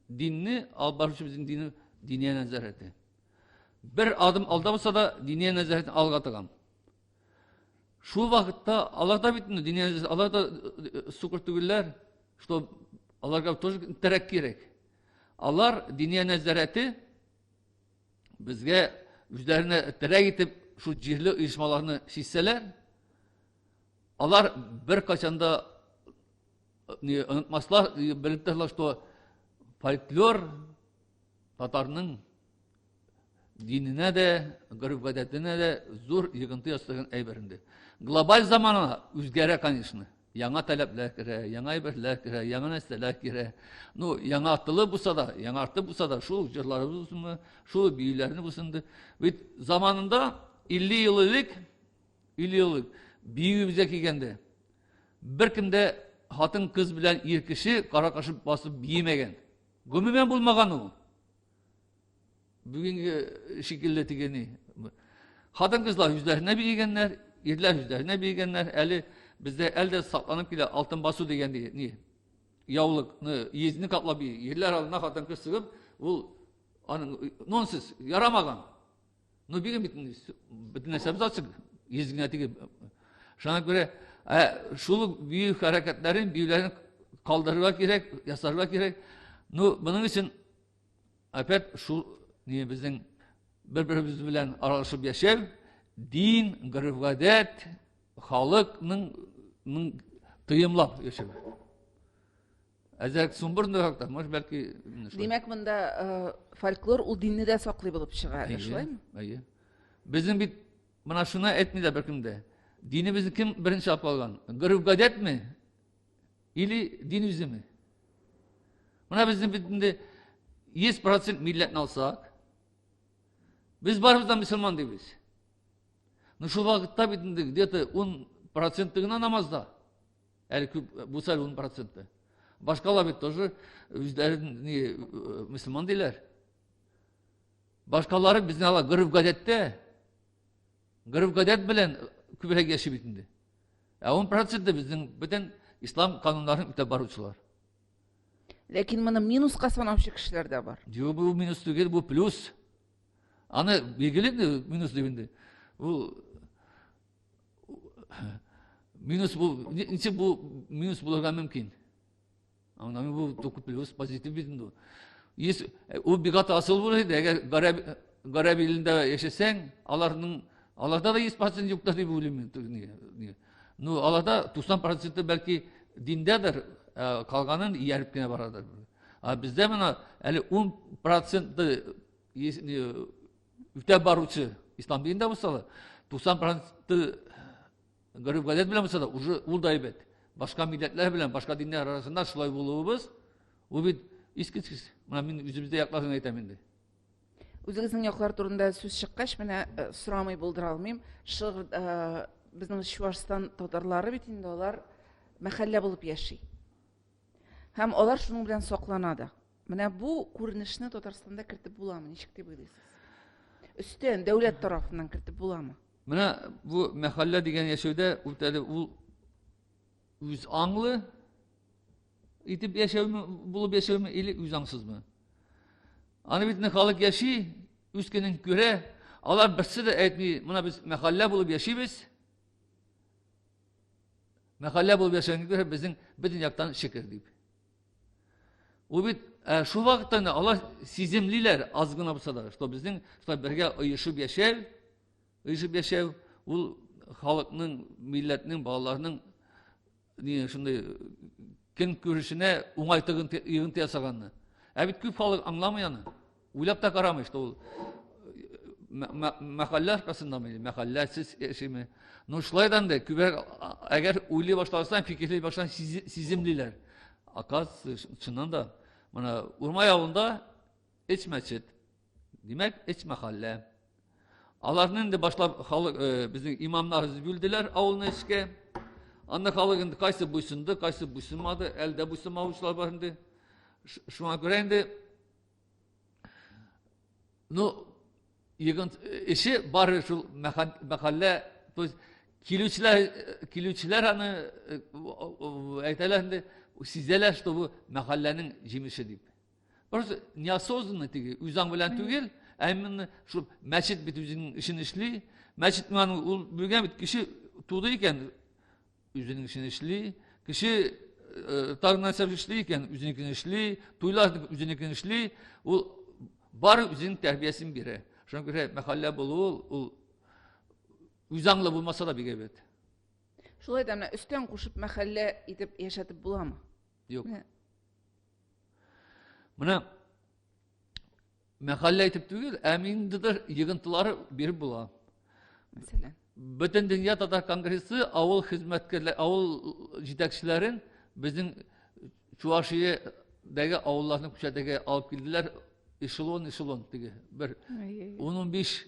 динне алып баручы безнең дини нәзарәте. Бер адым алда булса да дини нәзарәтне алга тыгам. Шул вакытта Аллахта бит дини нәзарәт, Аллахта сукыр түгелләр, что аларга тоже терәк кирәк. Алар дини нәзарәте безгә үзләренә терәк итеп шу җирле оешмаларны сизсәләр, алар бер качанда онытмаслар, белеп торалар, что фольклор татарның диненә дә, гөрб-гадәтенә дә зур йогынты ясаган әйберинде. Глобаль заманына үзгәрә, конечно. Яңа таләпләр керә, яңа әйберләр керә, яңа нәрсәләр керә. Ну, яңа артылы булса да, яңа арты булса да, шул җырларыбыз булсынмы, шул биюләрне булсынды. Бит заманында 50 еллык бию безгә килгәндә, беркем дә хатын-кыз белән ир кеше кара кашып басып биемәгән. Гомумән булмаган ул. Бүгенге шикелле тигәни. Хатын-кызлар үзләренә биегәннәр, ирләр үзләренә биегәннәр. Әле бездә әлдә сакланып килә алтын басу дигән ни. Яулыкны, йезне каплап бии. Ирләр алдына хатын-кыз сыгып, ул аның нонсыз, ярамаган. Но биген бит нәрсәбез ачык. Йезгә тигеп. Шуңа күрә шул бию хәрәкәтләрен, биюләрен калдырырга кирәк, ясарга кирәк. Ну, моның өчен опять шул безнең бер-беребез белән аралашып яшәү, дин, гөрб-гадәт, халыкның тыйымлап яшәү. Әзәк сумбырны хакта, может бәлки. Димәк, монда фольклор ул динне дә саклый булып чыга, шулаймы? Әйе. Безнең бит моны шуны әйтмиләр беркемдә. Динебезне кем беренче алып калган? Гөрб-гадәтме? Или дин үземе? Моны безнең бит 100% милләтне алсак, biz barımızdan Müslüman değiliz. Şu vakitte bitinde где-то 10% namazda. Yani bu sefer 10%. Başkalar bit тоже özleri Müslüman değiller. Başkaları bizden ala gırıf-gadette, gırıf-gadet bilen kübürek yaşı bitinde. 10% bizden bütün İslam kanunlarının üte barıçılar. Lakin bana minusqa sanavchi kishilar da bor. Yo'q, bu minus değil, bu plus. Ana belgiledi minus dibinde. Bu minus bu niçin bu minus bulurga mümkün? Ama bu plus pozitif bitinde. Yes, o bigat asıl bulaydı. Eğer garab ilinde yaşasan, Allah'ta da 100% yoktur diye bilim. No, Allah'ta 90% belki dindedir. калганын иярып кенә барадыр. Бездә менә әле 10% үтә баручы ислам динендә булса, 90% гарип гадәт белән булса да, уже ул да әйбәт. Башка милләтләр белән, башка диннәр арасында шулай булуыбыз, ул бит искиткеч. Менә мин үзебездә якларын әйтәм инде. Үзегезнең яклар турында сүз чыккач, менә сорамый булдыра алмыйм. Безнең Чувашстан татарлары бит инде алар мәхәллә булып яши. Һәм алар шуның белән саклана да. Менә бу күренешне Татарстанда кертеп буламы? Ничек дип уйлыйсыз? Өстен дәүләт тарафыннан кертеп буламы? Менә бу мәхәллә дигән яшәүдә ул үз аңлы итеп яшәүме, булып яшәүме, или үз аңсызмы? Аны бит халык яши, үз көнен күрә, алар берсе дә әйтми, менә без мәхәллә булып яшибез. Мәхәллә булып яшәгәнгә күрә безнең бөтен яктан шикер дип. Ул бит шу вакытта алар сиземлиләр аз гына булса да, что безнең бергә оешып яшәү, ул халыкның, милләтнең, балаларның шундай көн күрешенә уңайтыгын йыгынты ясаганны. Бит күп халык аңламый аны. Уйлап та карамый, что ул мәхәллә аркасындамы, мәхәлләсез яшиме. Ну шулайдан да күбрәк әгәр уйлый башласаң, фикерләй башласаң, сиземлиләр. Оказывается, чыннан да, менә Урмай авылында эч мәчет, димәк, эч мәхәллә. Аларның да башлап халык безнең имамнарыбыз бүлделәр авылны эчкә. Анда халык инде кайсы буйсынды, кайсы буйсынмады, әлдә буйсынмаучылар бар инде. Шуңа күрә инде эше бар шул мәхәллә, то есть килүчеләр аны әйтәләр инде, сизәләр, что бу мәхәлләнең җимеше дип. Просто неосознанно теге, үзаң белән түгел, әмма шул мәчет бит үзенең эшен эшли, мәчет менә ул бүген бит кеше туды икән, үзенең эшен эшли, кеше тагыннан эшли икән, үзенең эшли, туйлар үзенең эшли, ул бар үзенең тәрбиясен бирә. Шуңа күрә мәхәллә булу ул үзаңлы булмаса да бик әйбәт. Шулай да менә өстән кушып мәхәллә итеп яшәтеп буламы? Юк. Менә мәхәллә итеп түгел, әминдер йыгынтылары биреп була. Мәсәлән, Бөтен дөнья татар конгрессы авыл хезмәткәрләр, авыл җитәкчеләрен безнең Чувашиядәге авылларны күчәтергә алып килделәр. Эшелон теге бер 10-15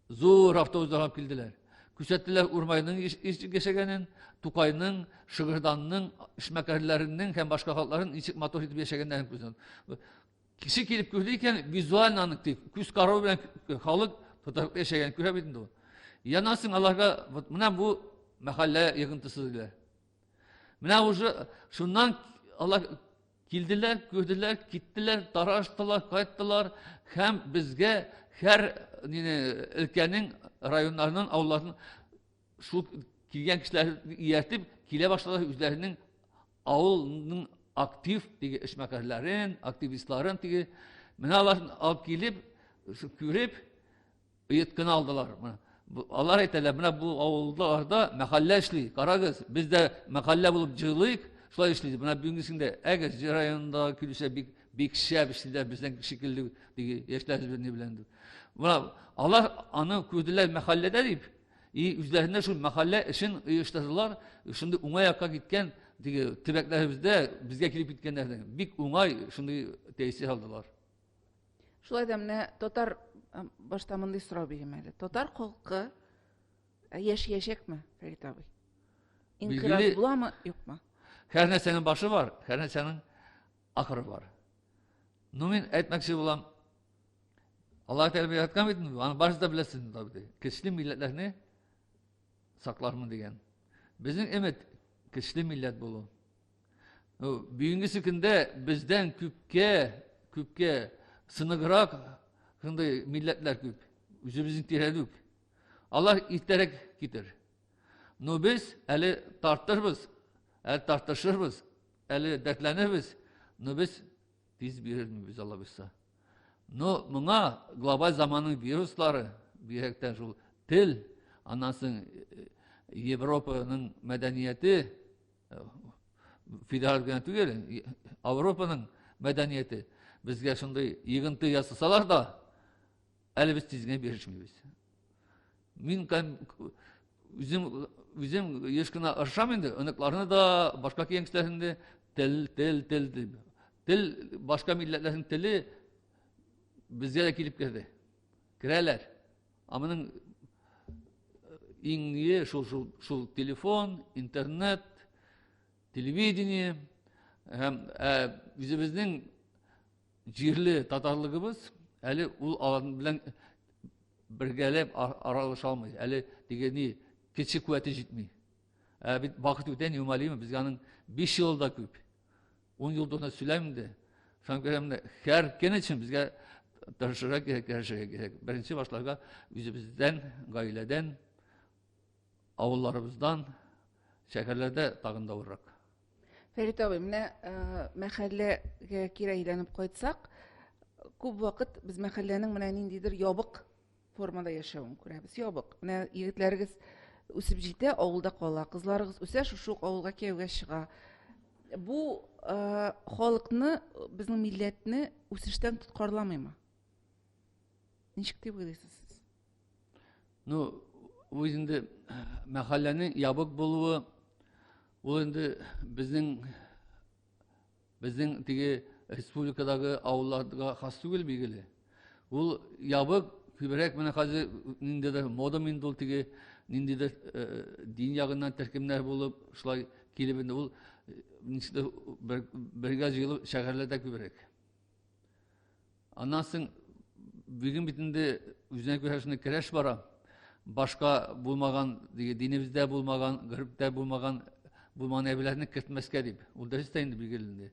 зур автобуслар алып килделәр. Күрсәттеләр Урмайның яшәгәнен, Тукайның, Шыгырданның, эшмәкәрләренең һәм башка халыкларын ничек матур итеп яшәгәннәрен күрсәтте. Кеше килеп күрде икән, визуаль анык дип, күз карау белән халык татар яшәгән күрә бит инде ул. Янасың аларга, вот менә бу мәхәллә йыгынтысы диләр. Менә уже шуннан алар килделәр, күрделәр, киттеләр, тараштылар, кайттылар һәм безгә һәр өлкәнең, районнарның, авылларның шул килгән кешеләрне ияртеп килә башладылар, үзләренең авылның актив диге эшмәкәрләрен, активистларын диге менә аларны алып килеп, күреп ыйыткын алдылар. Алар әйтәләр, менә бу авылларда мәхәллә эшли, карагыз, без дә мәхәллә булып җырлыйк, шулай эшли. Менә бүгенсендә әгәр районда килүче бик шәп эшлиләр, безнең шикелле диге яшьләр не белән. Менә алар аны күрделәр мәхәлләдә дип, үзләренә шул мәхәллә эшен оештырдылар. Шундый уңай якка киткән диге төбәкләребездә безгә килеп киткәннәрдән бик уңай шундый тәэсир алдылар. шулай да менә татар башта мондый сорау бирәм әле. Татар халкы яшәячәкме, Фәрит абый? Инкыйлаб буламы, юкмы? Һәр нәрсәнең башы бар, һәр нәрсәнең ахыры бар. Мин әйтмәкче булам, Аллаһ Тәгалә яраткан бит, аны барысы да беләсез инде. Көчле милләтләрне саклармы дигән. Безнең өмет көчле милләт булу. Бүгенге көндә бездән күпкә сыныграк шундый милләтләр күп. Үзебезнең тирәдә күп. Алар иртәрәк китер. Без әле тартырбыз, әле тартышырбыз, әле дәртләнербез. Без тиз бирербез Алла булса. Моңа глобаль заманның вируслары, бирәктән шул тел, аннан соң Европаның мәдәнияте, федераль генә түгел, Европаның мәдәнияте безгә шундый йогынты ясасалар да, әле без тизгә бирешмибез. Мин үзем еш кына ырышам инде, оныкларны да, башка киңәшләрендә тел, башка милләтләрнең теле безгә дә килеп керде. Керәләр. Аның иңе шул телефон, интернет, телевидение, үзебезнең җирле татарлыгыбыз әле ул алар белән бергәләп аралаша алмый. Әле дигән кече куәте җитми. Бит вакыт үтә, юмалыймы, безгә аның 5 елда күп. 10 елда сөйләмим дә. Шуңа күрә һәр көн өчен безгә тырышырга кирәк. Беренче башларга үзебездән, гаиләдән, авылларыбыздан, шәһәрләрдә тагын да урак. Фәрит абый, менә мәхәлләгә кире әйләнеп кайтсак, күп вакыт без мәхәлләнең менә ниндидер ябык формада яшәвен күрәбез. Ябык. Менә егетләрегез үсеп җитә, авылда кала, кызларыгыз үсә, шушы авылга кияүгә чыга. Бу халыкны, безнең милләтне үсештән тоткарламыймы? Ничек дип уйлыйсыз сез? Ну, ул инде мәхәлләнең ябык булуы, ул инде безнең теге республикадагы авылларга хас түгел билгеле. Ул ябык күбрәк менә хәзер ниндидер мода инде ул теге ниндидер дин ягыннан төркемнәр булып, шулай килеп инде ул бергә җыелып шәһәрләрдә күбрәк. Аннан соң бүген бит инде үзенә күрә шундый көрәш бара. Башка булмаган, динебездә булмаган, гырыптә булмаган әйберләрне кертмәскә дип. Ул дөрестә инде билгеле.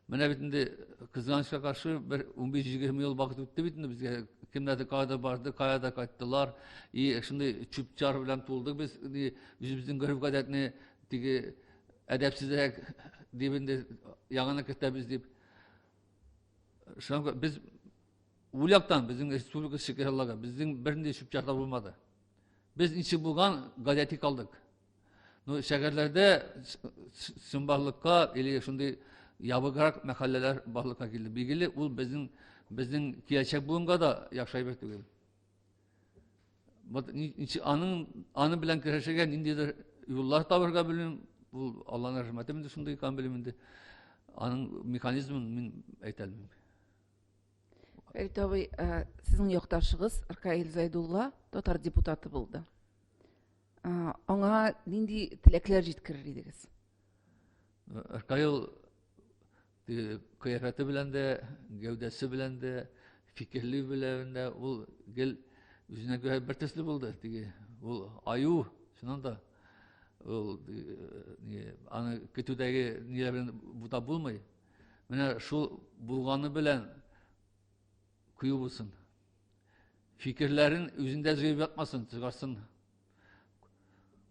Менә бит инде кызганычка каршы бер 15-20 ел вакыт үтте бит инде безгә. Кемнәрдер кайда барды, кайда кайттылар. Шундый чүп-чар белән тулдык без үзебезнең гырып гадәтне теге әдәпсезрәк дип инде яңаны кертәбез дип. Шуңа без уйлактан безнең республика шикәрләгә безнең бернинди чүп-чарлар булмады. Без ничек булган гадәти калдык. Ну, шәһәрләрдә сымбарлыкка или шундый ябыграк мәхәлләләр барлыкка килде. Билгеле, ул безнең киләчәк буынга да яхшы әйбер түгел. Аны белән көрәшергә ниндидер юллар табырга белмим, ул Алланың рәхмәте инде шундый икән белмим инде. Аның механизмын мин әйтә алмыйм. Фәрит абый, сезнең якташыгыз Ркаил Зайдулла татар депутаты булды. Аңа нинди теләкләр җиткерер идегез? Ркаил кыяфәте белән дә, гәүдәсе белән дә, фикерле белән дә ул гел үзенә күрә бер төсле булды. Ул аю, шуннан да ул аны көтүдәге ниләр белән бута булмый. Менә шул булганы белән кыю булсын. Фикерләрен үзендә җыеп ятмасын, чыгарсын.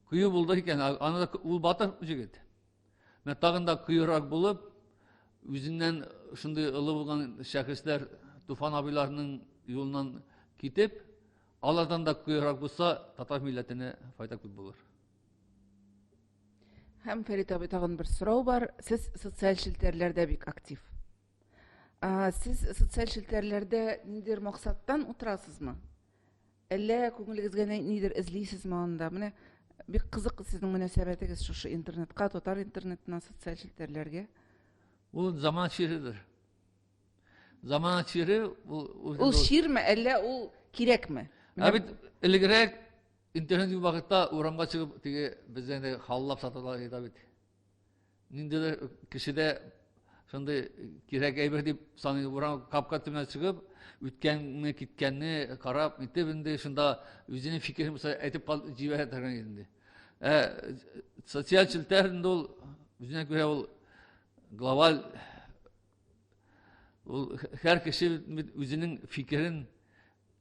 Кыю булды икән, аны да ул батыр җигет. Менә тагын да кыюрак булып, үзеннән шундый ылы булган шәхесләр Туфан абыйларның юлынан китеп, алардан да кыюрак булса, татар милләтенә файда күп булыр. Һәм Фәрит абый, тагын бер сорау бар. Сез социаль челтәрләрдә бик актив. Сез социаль челтәрләрдә ниндидер максаттан утырасызмы? Әллә күңелегезгә нидер эзлисезме анда? Менә бик кызык сезнең мөнәсәбәтегез шушы интернетка, татар интернетына, социаль челтәрләргә. Ул заман ширидер. Заман шире ул ширме, әллә ул кирәкме? Бит элегрәк интернет вакытта урамга чыгып, теге бездән дә халлап саталар иде бит. Ниндидер кешедә шундый кирәк әйбер дип саный, урам капка төбенә чыгып, үткәнне, киткәнне карап, итеп инде шунда үзенең фикерен әйтеп җибәрә торган инде. Социаль челтәр инде ул үзенә күрә ул глобаль, ул һәр кеше үзенең фикерен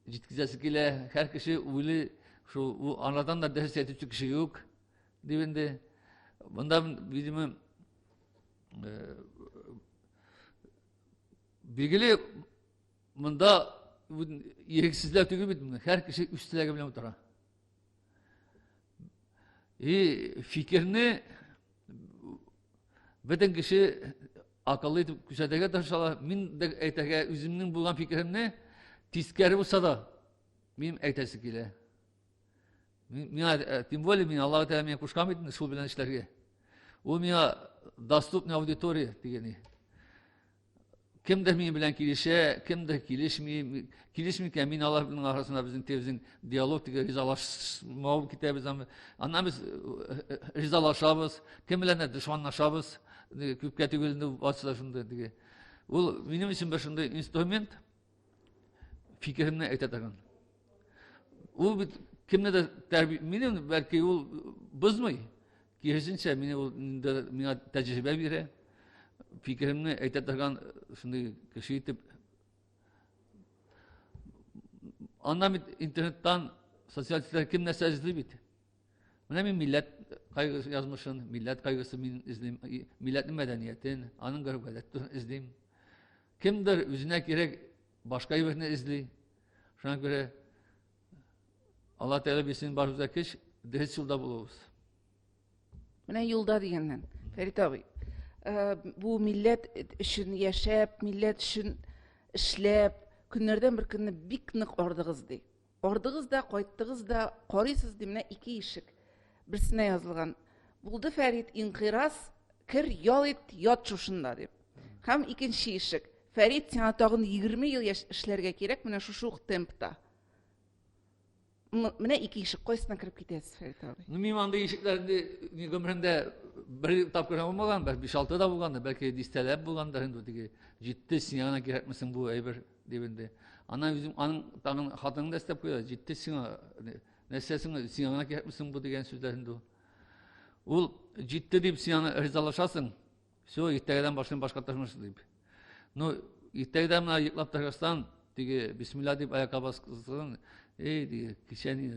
җиткезәсе килә, һәр кеше уйлый, ул анадан да дәрес әйтүче кеше юк дип инде. Монда видимо билгеле монда ирексезләр түгел бит, һәр кеше үз теләге белән утыра. Фикерне Bütün kişi akıllı edip küçüğe taşısalar, min de eytege üzümünün bulan fikrimne tiskeri bulsa da benim eytesi kile. Тем более меня Аллах Теala меня кушкам ettin şul bilen işlerge. O меня доступна аудитория degeni. Kim de meni bilen kilişe, kim de kilişmiken min Allah bilen arasında bizim tevzin diyalog dege rizalaşma kitabımız anamız rizalaşabız, kim bilen düşmanlaşabız, küp tügülünde başlaşında dege. O benim için başında instrument fikrimne eytetagan. O kimne de terbiye, benim belki o bozmayı. Kesinlikle mine tecrübe biri. Fikrimni eytetirgen şimdi kişi itip anlamit internetten sosyal siteler kim ne izli bit. Benim millet kaygısı yazmışın, millet kaygısı min izleyim, milletin medeniyetin, anın garip izleyim. Kimdir üzerine gerek başka birini izli. Şuna göre Allah Teala bilsin başımıza keş dehis yolda buluruz. Менә юлда дигәннән. Фәрит абый, bu millet için yaşayıp, millet için işlep, günlerden bir günne bik нык ардыгыз ди. Ардыгыз да, кайттыгыз да, карыйсыз ди, менә ике ишек. Берсенә язылган. Булды Фәрит инкыйраз, кер ял ит, ят шушында дип. Һәм икенче ишек. Фәрит сиңа тагын 20 ел эшләргә кирәк, менә шушы ук темпта. Менә ике ишек кайсына кирип китәсез, Фәрит абый? Benim anda işiklerde gömrümde bir tapkır olmagan, belki 5-6 da bulgandı, belki distelep bulgandı hendu digi. Ciddi siyana gerek misin bu eyber dibinde. Ana bizim anın tağın hatını da istep koyuyor. Ciddi siyana nesesine siyana gerek misin bu diyen sözler hendu. Ol ciddi deyip siyana rizalaşasın. Şu ihtiyardan başka taşımışsın deyip. No ihtiyardan mı yıklap taşırsan digi bismillah deyip ayağa baskısın. Ey diye kişeni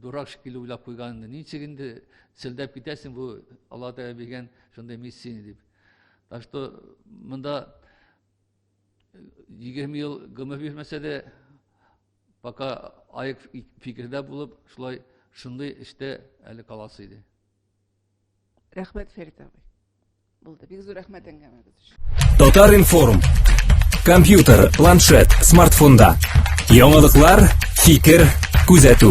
durak şekilde uylap koyganında niçeginde sildep gidersin bu Allah Teala bilgen şunda misini deyip. Taşta bunda 20 yıl gımı bilmese de baka ayık fikirde bulup şulay şunda işte eli kalasıydı. Рәхмәт Фәрит абый. Булды. Бик зур рәхмәт әңгәмәгез өчен. Татар-информ. Компьютер, планшет, смартфонда. Яңалыклар, фикер, күзәтү.